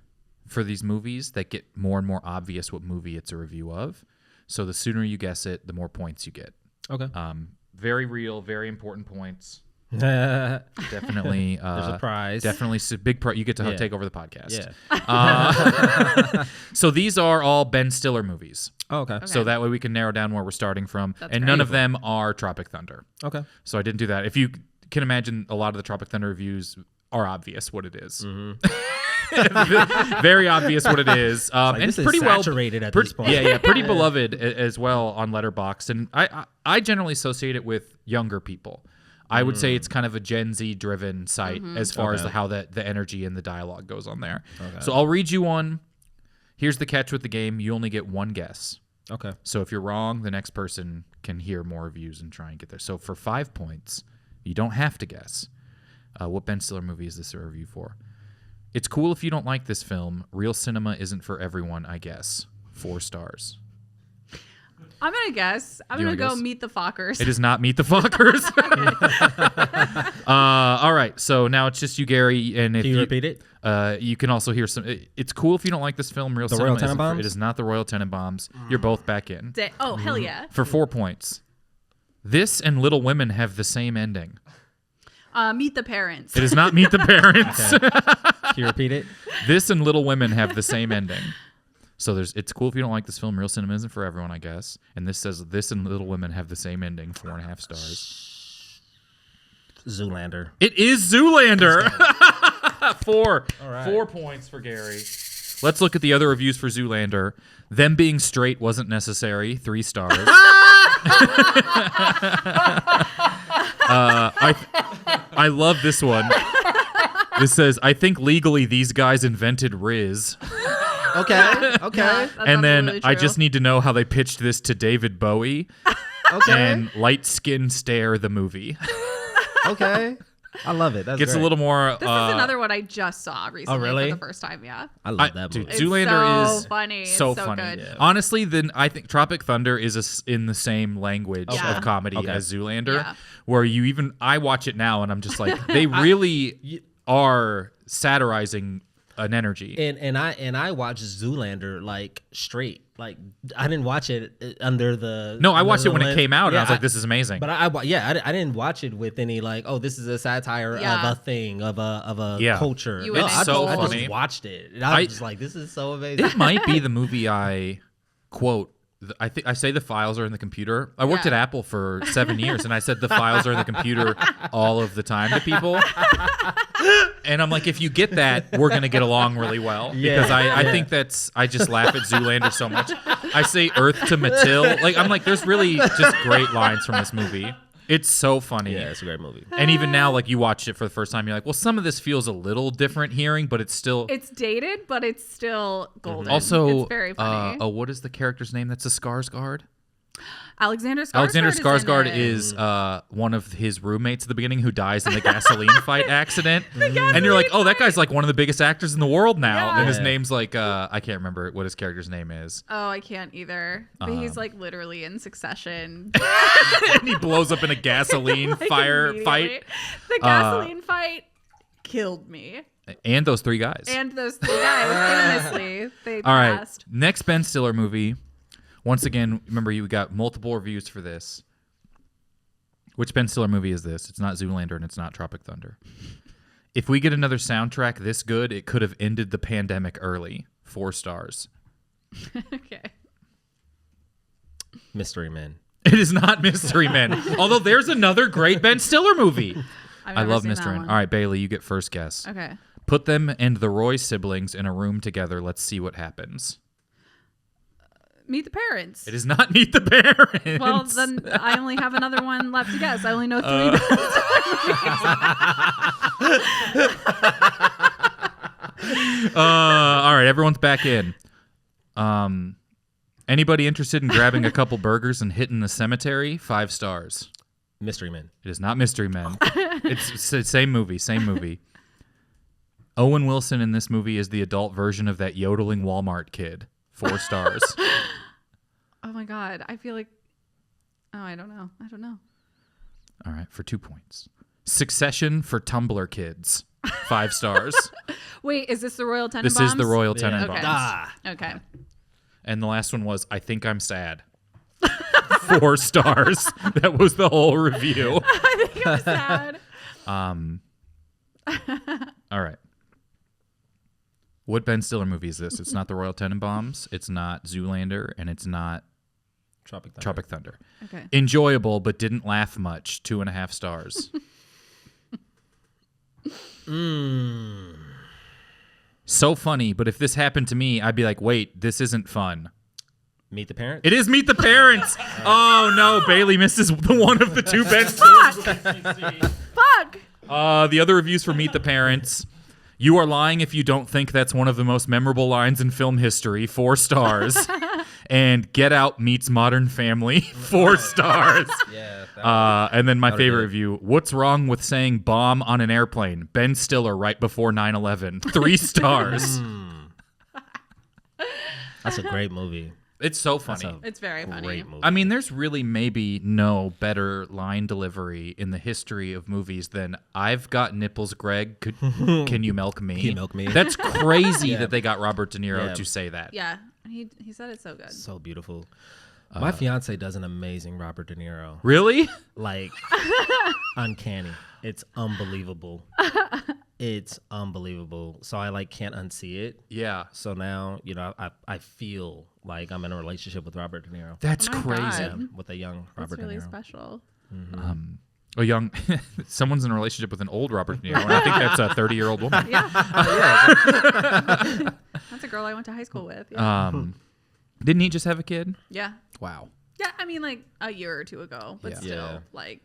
for these movies that get more and more obvious what movie it's a review of. So the sooner you guess it, the more points you get. Okay. Very real, very important points. There's Definitely. a prize. Definitely big prize. You get to Yeah. take over the podcast. Yeah. So these are all Ben Stiller movies. Oh, okay. So that way we can narrow down where we're starting from. That's and great. none of them are Tropic Thunder. Okay. So I didn't do that. If you can imagine, a lot of the Tropic Thunder reviews are obvious what it is. Very obvious what it is. Like, and this is pretty well saturated at pretty- this point. Yeah, pretty beloved as well on Letterboxd. And I generally associate it with younger people. I would say it's kind of a Gen Z driven site as far as Okay. how the energy and the dialogue goes on there. So I'll read you one. Here's the catch with the game. You only get one guess. Okay. So if you're wrong, the next person can hear more reviews and try and get there. So for 5 points, you don't have to guess. What Ben Stiller movie is this a review for? It's cool if you don't like this film. Real cinema isn't for everyone, I guess. 4 stars. I'm going to guess. I'm You going to wanna go guess? Meet the Fockers. It is not Meet the Fockers. All right, so now it's just you, Gary. And if Can you repeat it? You can also hear some. It's cool if you don't like this film. Real cinema Royal isn't for- Tenenbaums? It is not the Royal Tenenbaums. You're both back in Oh, hell yeah. for 4 points. This and Little Women have the same ending. Meet the Parents. It is not Meet the Parents. Can you repeat it? This and Little Women have the same ending. So it's cool if you don't like this film. Real cinema isn't for everyone, I guess. And this says this and Little Women have the same ending. 4.5 stars. Zoolander. It is Zoolander. 4. All right. 4 points for Gary. Let's look at the other reviews for Zoolander. Them being straight wasn't necessary. 3 stars. I love this one. This says, I think legally these guys invented Riz. Okay. Okay. That's And then absolutely I true. just need to know how they pitched this to David Bowie Okay. and Light Skin Stare the movie. Okay. I love it. That's Gets great. a little more. This is another one I just saw recently really? for the first time. Yeah. I love that dude, movie. It's Zoolander so is funny. It's so so funny. good. Yeah. Honestly, then I think Tropic Thunder is in the same language Yeah. of comedy Okay. as Zoolander, Yeah. where I watch it now and I'm just like, they really are satirizing an energy. And I watched Zoolander like straight. Like I didn't watch it under the. No, I watched it under when the it lens. came out, and Yeah, I was like, "This is amazing." But I didn't watch it with any like, oh, this is a satire Yeah. of a thing of a Yeah. culture. You No, went I into so I funny. just watched it, and I was just like, this is so amazing. It might be the movie I quote. I think I say the files are in the computer. I worked Yeah. at Apple for 7 years, and I said the files are in the computer all of the time to people. And I'm like, if you get that, we're gonna get along really well. Yeah. Because I think I just laugh at Zoolander so much. I say Earth to Matil. Like I'm like, there's really just great lines from this movie. It's so funny. Yeah, it's a great movie. And even now, like you watch it for the first time, you're like, well, some of this feels a little different hearing, but it's still. It's dated, but it's still golden. Also, it's very funny. what is the character's name? That's a Skarsgård. Alexander Skarsgård. Alexander Skarsgård is in it. is one of his roommates at the beginning who dies in the gasoline fight accident. And you're like, oh, that guy's like one of the biggest actors in the world now. Yeah. And his Yeah. name's like, I can't remember what his character's name is. Oh, I can't either. But he's like literally in Succession. And he blows up in a gasoline Like, fire immediately. fight. The gasoline fight killed me. And those 3 guys. And those 3 guys, famously, they All right. passed. Next Ben Stiller movie. Once again, remember you got multiple reviews for this. Which Ben Stiller movie is this? It's not Zoolander and it's not Tropic Thunder. If we get another soundtrack this good, it could have ended the pandemic early. 4 stars. Okay. Mystery Men. It is not Mystery Men. Although there's another great Ben Stiller movie. I've I never love seen Mystery that Men. one. All right, Bailey, you get first guess. Okay. Put them and the Roy siblings in a room together. Let's see what happens. Meet the Parents. It is not Meet the Parents. Well, then I only have another one left to guess. I only know 3. All right, everyone's back in. Anybody interested in grabbing a couple burgers and hitting the cemetery? 5 stars. Mystery Men. It is not Mystery Men. It's the same movie, same movie. Owen Wilson in this movie is the adult version of that yodeling Walmart kid. 4 stars. Oh my God. I feel like. Oh, I don't know. All right, for 2 points. Succession for Tumblr kids. 5 stars. Wait, is this the Royal Tenenbaums? This is the Royal Tenenbaums. Okay. Ah. Okay. And the last one was I Think I'm Sad. 4 stars. That was the whole review. I think I'm sad. All right. What Ben Stiller movie is this? It's not the Royal Tenenbaums. It's not Zoolander, and it's not Tropic Thunder. Okay. Enjoyable, but didn't laugh much. 2.5 stars. So funny, but if this happened to me, I'd be like, wait, this isn't fun. Meet the Parents. It is Meet the Parents. Oh no, Bailey misses the one of the 2 Ben Stiller. Fuck. The other reviews for Meet the Parents. You are lying if you don't think that's one of the most memorable lines in film history. 4 stars. And Get Out meets Modern Family. 4 stars. Yeah. And then my That'll favorite do it. review. What's wrong with saying bomb on an airplane? Ben Stiller right before 9/11. 3 stars. That's a great movie. It's so funny. It's very funny. Great movie. I mean, there's really maybe no better line delivery in the history of movies than I've got nipples, Greg. Can you milk me? Can you milk me? That's crazy that they got Robert De Niro Yeah. to say that. Yeah. He said it so good. So beautiful. My fiance does an amazing Robert De Niro. Really? Like, uncanny. It's unbelievable. It's unbelievable. So I can't unsee it. Yeah. So now, I feel like I'm in a relationship with Robert De Niro. That's Oh my crazy. God. Yeah, with a young That's Robert really De Niro. special. A young, someone's in a relationship with an old Robert De Niro, and I think that's a 30-year-old woman. Yeah. That's a girl I went to high school with. Yeah. Didn't he just have a kid? Yeah. Wow. Yeah. I mean, like a year or 2 ago, but Yeah. still, Yeah. like.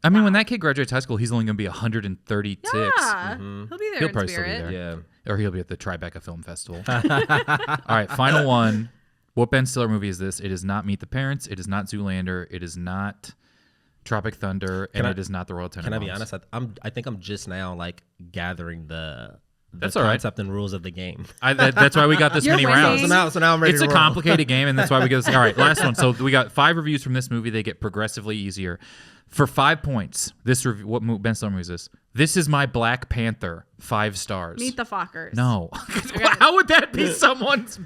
I mean, when that kid graduates high school, he's only going to be 136. Yeah. He'll be there He'll in probably still be spirit. there. Yeah. Or he'll be at the Tribeca Film Festival. All right, final one. What Ben Stiller movie is this? It is not Meet the Parents. It is not Zoolander. It is not Tropic Thunder. And it is not the Royal Tenenbaums. Can I be honest? I think I'm just now gathering the That's all right. concept and rules of the game. That's why we got this You're many winning. rounds. So now I'm ready It's to a roll. complicated game, and that's why we get this. All right, last one. So we got 5 reviews from this movie. They get progressively easier. For 5 points, this review, Ben Stiller movie is this? This is my Black Panther. 5 stars. Meet the Fockers. No. How would that be someone's?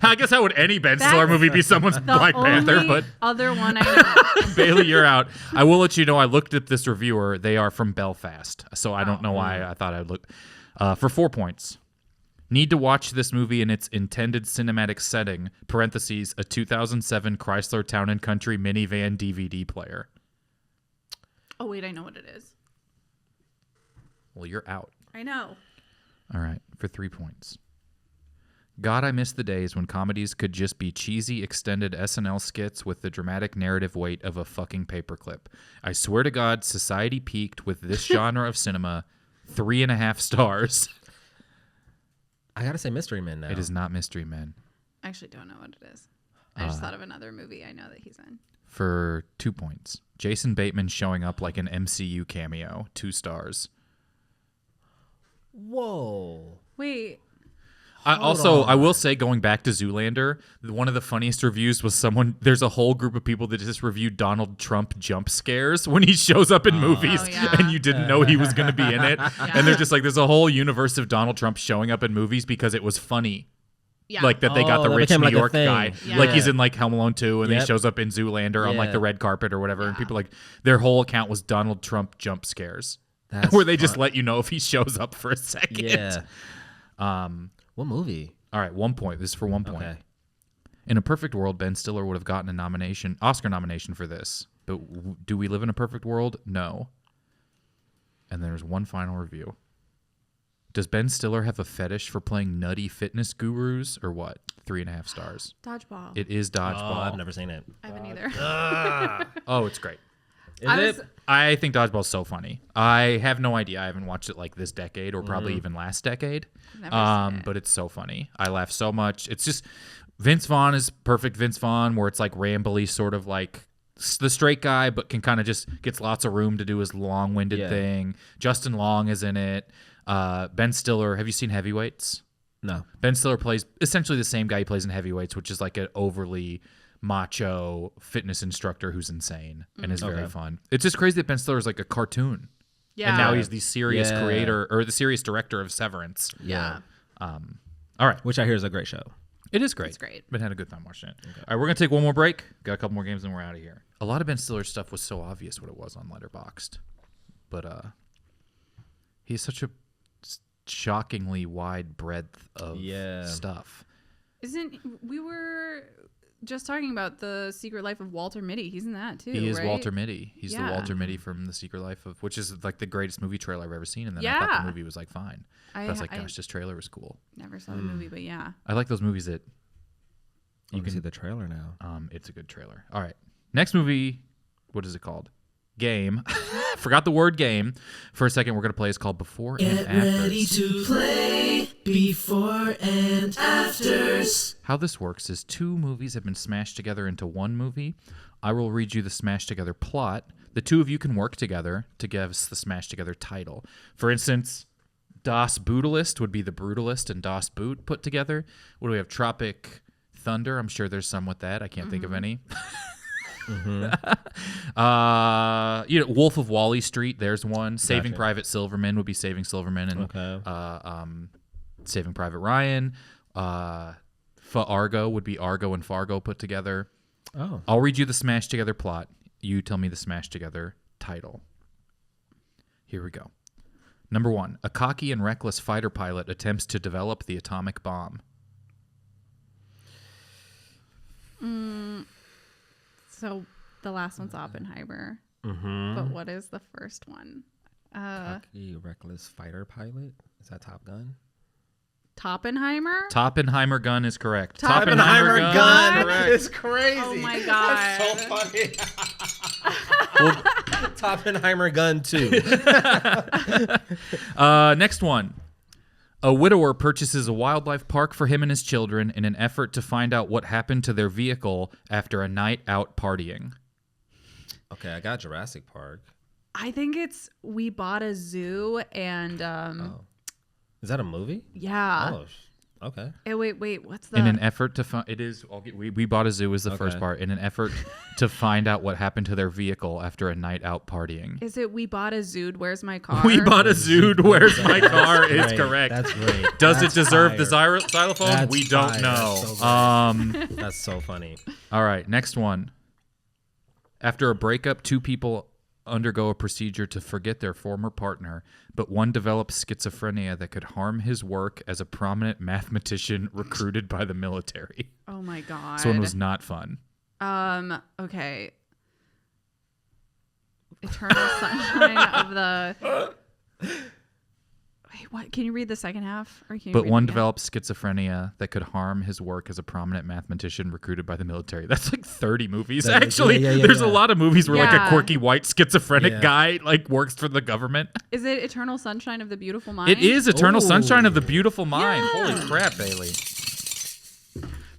I guess how would any Ben Stiller movie be someone's The Black Panther? only But other one I know. Bailey, you're out. I will let you know. I looked at this reviewer. They are from Belfast, so I don't know why I thought I'd look. For 4 points. Need to watch this movie in its intended cinematic setting, parentheses, a 2007 Chrysler Town & Country minivan DVD player. Oh, wait, I know what it is. Well, you're out. I know. All right, for 3 points. God, I miss the days when comedies could just be cheesy, extended SNL skits with the dramatic narrative weight of a fucking paperclip. I swear to God, society peaked with this genre of cinema. 3.5 stars. I gotta say Mystery Men now. It is not Mystery Men. I actually don't know what it is. I just thought of another movie I know that he's in. For 2 points. Jason Bateman showing up like an MCU cameo. 2 stars. Whoa. Wait. I will say, going back to Zoolander, one of the funniest reviews was there's a whole group of people that just reviewed Donald Trump jump scares when he shows up in movies Oh, yeah. and you didn't know he was going to be in it. And they're just like, there's a whole universe of Donald Trump showing up in movies because it was funny. Yeah. Like that they got Oh, the that rich became New like a York thing. guy. Yeah. Like he's in like Home Alone 2 and then he Yep. shows up in Zoolander on like the Yeah. red carpet or whatever. And Yeah. people like their whole account was Donald Trump jump scares. That's where they just fun. let you know if he shows up for a second. Yeah. What movie? All right, 1 point. This is for 1 point. Okay. In a perfect world, Ben Stiller would have gotten a Oscar nomination for this. But do we live in a perfect world? No. And there's one final review. Does Ben Stiller have a fetish for playing nutty fitness gurus or what? 3.5 stars. Dodgeball. It is Dodgeball. Oh, I've never seen it. I haven't either. Oh, it's great. Is I it? was- I think Dodgeball's so funny. I have no idea. I haven't watched it like this decade or probably even last decade. Never seen it. But it's so funny. I laugh so much. It's just Vince Vaughn is perfect Vince Vaughn, where it's like rambly, sort of like the straight guy, but can kind of just gets lots of room to do his long-winded Yeah. thing. Justin Long is in it. Ben Stiller. Have you seen Heavyweights? No. Ben Stiller plays essentially the same guy he plays in Heavyweights, which is like an overly macho fitness instructor who's insane and is very Okay. fun. It's just crazy that Ben Stiller is like a cartoon. Yeah. And now he's the serious Yeah. creator or the serious director of Severance. Yeah. All right. Which I hear is a great show. It is great. It's great. Been had a good time watching it. All right, we're going to take one more break. Got a couple more games and we're out of here. A lot of Ben Stiller's stuff was so obvious what it was on Letterboxd. But he's such a shockingly wide breadth of stuff. We were just talking about The Secret Life of Walter Mitty. He's in that too. He is right? Walter Mitty. He's the Yeah. Walter Mitty from The Secret Life of, which is like the greatest movie trailer I've ever seen. And then I Yeah. thought the movie was like fine. I was like, I gosh, this trailer was cool. never saw the movie, but yeah. I like those movies that You can see the trailer now. it's a good trailer. All right. Next movie, what is it called? Game. Forgot the word game. For a second, we're going to play. It's called Before and Afters. to play before and afters. How this works is 2 movies have been smashed together into one movie. I will read you the smashed together plot. The 2 of you can work together to give us the smashed together title. For instance, Das Brutalist would be the Brutalist and Das Boot put together. What do we have? Tropic Thunder. I'm sure there's some with that. I can't think of any. Wolf of Wall Street. There's one. Saving Gotcha. Private Silverman would be Saving Silverman and Okay. Saving Private Ryan. Argo would be Argo and Fargo put together. Oh. I'll read you the smashed together plot. You tell me the smashed together title. Here we go. Number 1, a cocky and reckless fighter pilot attempts to develop the atomic bomb. So the last one's Oppenheimer. Mm-hmm. But what is the first one? Cocky, reckless fighter pilot? Is that Top Gun? Toppenheimer? Toppenheimer gun is correct. Toppenheimer gun? is correct. It's crazy. Oh my god. Toppenheimer gun 2. Next one. A widower purchases a wildlife park for him and his children in an effort to find out what happened to their vehicle after a night out partying. Okay, I got Jurassic Park. I think it's We Bought a Zoo and Is that a movie? yeah. Oh, okay. Wait, what's the In an effort to find, we bought a zoo is the first Okay. part. In an effort to find out what happened to their vehicle after a night out partying. Is it We Bought a Zood? Where's my car? We bought a zoo. Where's my car? Is Great. correct. That's great. Does That's it deserve the fire. xylophone? That's We don't fire. know. That's so That's so funny. All right, next one. After a breakup, 2 people undergo a procedure to forget their former partner, but one develops schizophrenia that could harm his work as a prominent mathematician recruited by the military. Oh my god. This one was not fun. Okay. Eternal Sunshine of the Wait, what? Can you read the second half? Or can you But read one it again? develops schizophrenia that could harm his work as a prominent mathematician recruited by the military. That's like 30 movies, That is- actually. yeah, There's a yeah. lot of movies where like a Yeah. quirky white schizophrenic Yeah. guy like works for the government. Is it Eternal Sunshine of the Beautiful Mind? It is Eternal Ooh. Sunshine of the Beautiful Mind. Yeah. Holy crap, Bailey.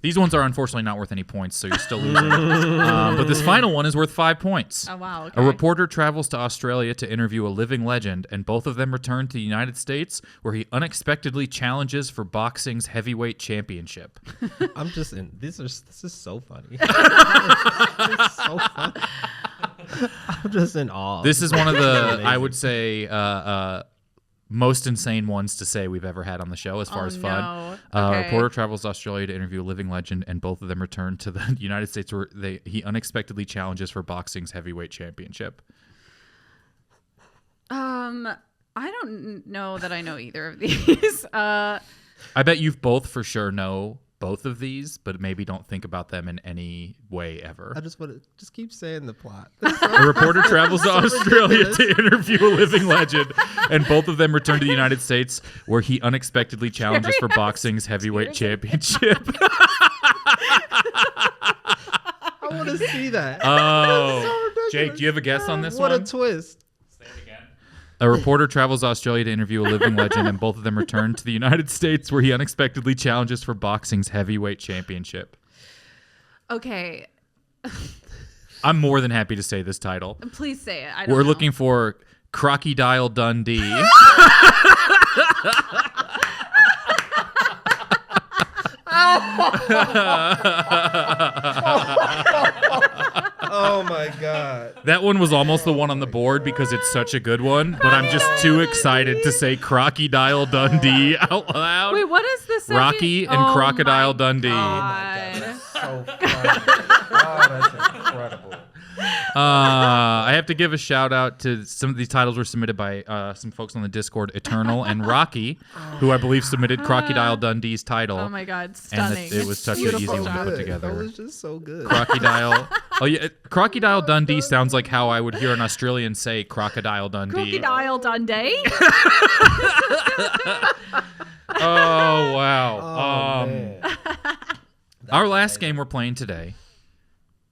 These ones are unfortunately not worth any points, so you're still losing. But this final one is worth 5 points. Oh wow. Okay. A reporter travels to Australia to interview a living legend, and both of them return to the United States, where he unexpectedly challenges for boxing's heavyweight championship. I'm just in. This is so funny. It's so funny. I'm just in awe. This is one of the, I would say, most insane ones to say we've ever had on the show as far as fun. No. Okay. Reporter travels to Australia to interview a living legend, and both of them return to the United States where he unexpectedly challenges for boxing's heavyweight championship. I don't know that I know either of these. I bet you've both for sure know both of these, but maybe don't think about them in any way ever. I just want to just keep saying the plot. A reporter travels to Australia to interview a living legend, and both of them return to the United States where he unexpectedly challenges for boxing's heavyweight championship. I want to see that. Oh, Jake, do you have a guess on this what one? a twist. A reporter travels to Australia to interview a living legend, and both of them return to the United States where he unexpectedly challenges for boxing's heavyweight championship. Okay. I'm more than happy to say this title. Please say it. I don't We're know. looking for Crocodile Dundee. Oh my god. That one was almost the one on the board because it's such a good one, but I'm just too excited to say Crocodile Dundee out loud. Wait, what is this? Rocky and Crocodile Dundee. God. So funny. Oh, that's incredible. I have to give a shout out to some of these titles were submitted by some folks on the Discord, Eternal and Rocky, who I believe submitted Crocodile Dundee's title. Oh my God, And stunning. it was such an easy one to put That together. was just so good. Crocodile. Oh yeah, Crocodile Dundee sounds like how I would hear an Australian say Crocodile Dundee. Crocodile Dundee. Oh wow. Man. Our last game we're playing today.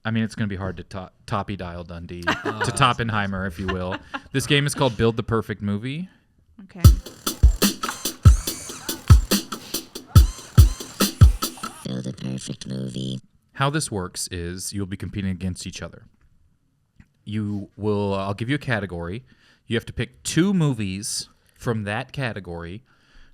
I mean, it's going to be hard to toppy dial Dundee, to Toppenheimer, if you will. This game is called Build the Perfect Movie. Okay. Build a perfect movie. How this works is you'll be competing against each other. I'll give you a category. You have to pick 2 movies from that category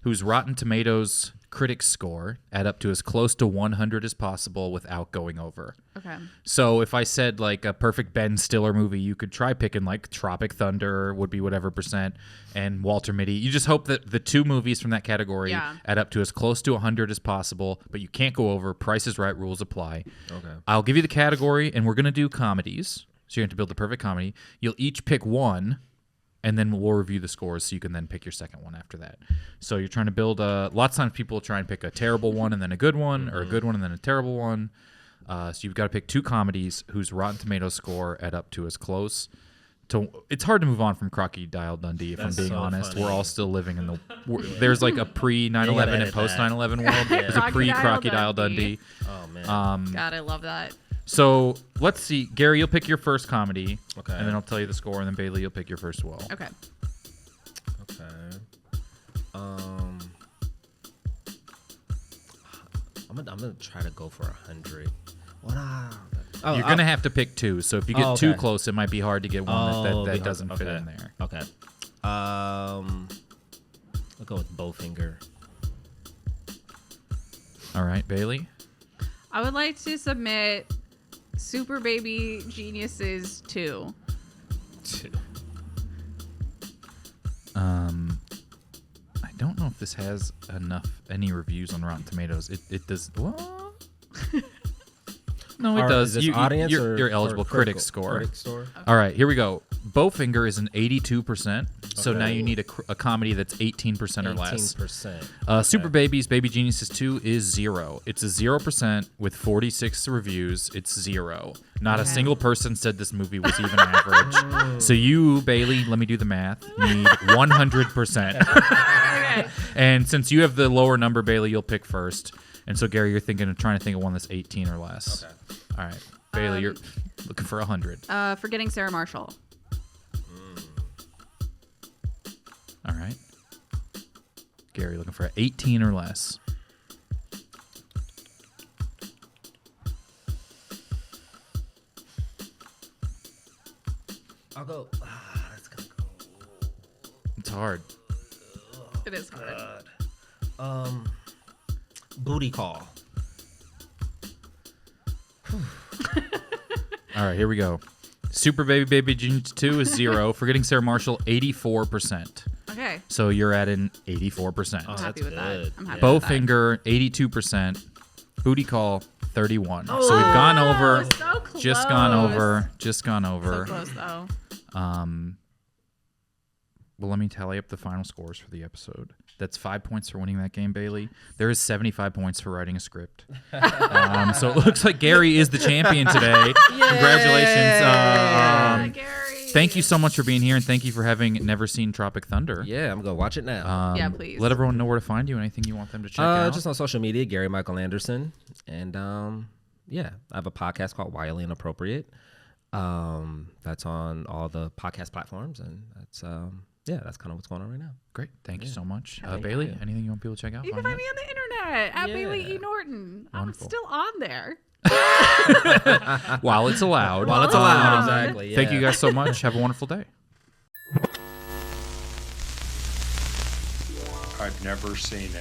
whose Rotten Tomatoes critics score add up to as close to 100 as possible without going over. Okay. So if I said like a perfect Ben Stiller movie, you could try picking like Tropic Thunder would be whatever percent, and Walter Mitty. You just hope that the 2 movies from that category add up to as close to 100 as possible, but you can't go over. Price is Right rules apply. Okay. I'll give you the category, and we're going to do comedies. So you're going to build the perfect comedy. You'll each pick one, and then we'll review the scores so you can then pick your second one after that. So you're trying to build lots of times people try and pick a terrible one and then a good one, or a good one and then a terrible one. So you've got to pick 2 comedies whose Rotten Tomatoes score add up to as close to. It's hard to move on from Crocodile Dundee, if That's I'm being so honest. funny. We're all still living in the. There's like a pre 9/11 and edit post that. 9/11 world. There's a pre Crocodile Dundee. Dundee. Oh man. God, I love that. So let's see, Gary, you'll pick your first comedy, Okay. and then I'll tell you the score, and then Bailey, you'll pick your first well. Okay. Okay. I'm gonna try to go for 100. What? You're gonna have to pick 2. So if you get too okay. close, it might be hard to get one that okay, doesn't fit okay. in there. Okay. I'll go with Bowfinger. All right, Bailey. I would like to submit Super Baby Geniuses 2. I don't know if this has any reviews on Rotten Tomatoes. It does. What? No, it does. Is this audience or you're eligible. or Critic score. Critic score. All right, here we go. Bowfinger is an 82%. So Okay. now you need a comedy that's 18% or less. 18%. Super Babies, Baby Geniuses 2 is 0. It's a 0% with 46 reviews. It's 0. Not a Okay. single person said this movie was even average. So you, Bailey, let me do the math, need 100%. Okay. And since you have the lower number, Bailey, you'll pick first. And so, Gary, you're trying to think of one that's 18 or less. Okay. All right. Bailey, you're looking for 100. Forgetting Sarah Marshall. All right. Gary, looking for 18 or less. I'll go. That's gonna go. It's hard. It is hard. Booty Call. All right, here we go. Super Baby Baby Genius 2 is 0. Forgetting Sarah Marshall, 84%. Okay. So you're at an 84%. Oh, I'm happy with that. good. I'm happy Bow with that. finger 82%. Booty call 31. So we've gone over. So close. Just gone over. Just gone So over. close though. Well, let me tally up the final scores for the episode. That's 5 points for winning that game, Bailey. There is 75 points for writing a script. So it looks like Gary is the champion today. Congratulations. Gary. Thank you so much for being here, and thank you for having never seen Tropic Thunder. Yeah, I'm gonna watch it now. Yeah, please. Let everyone know where to find you. Anything you want them to check out? Just on social media, Gary Michael Anderson, and yeah, I have a podcast called Wildly Inappropriate. That's on all the podcast platforms, and that's that's kind of what's going on right now. Great. Thank you so much. Thank Bailey, you. anything you want people to check out? You can find me on the internet at Bailey E. Norton. Wonderful. I'm still on there. While it's allowed. While it's allowed, exactly. Thank yeah. you guys so much. Have a wonderful day. I've never seen it.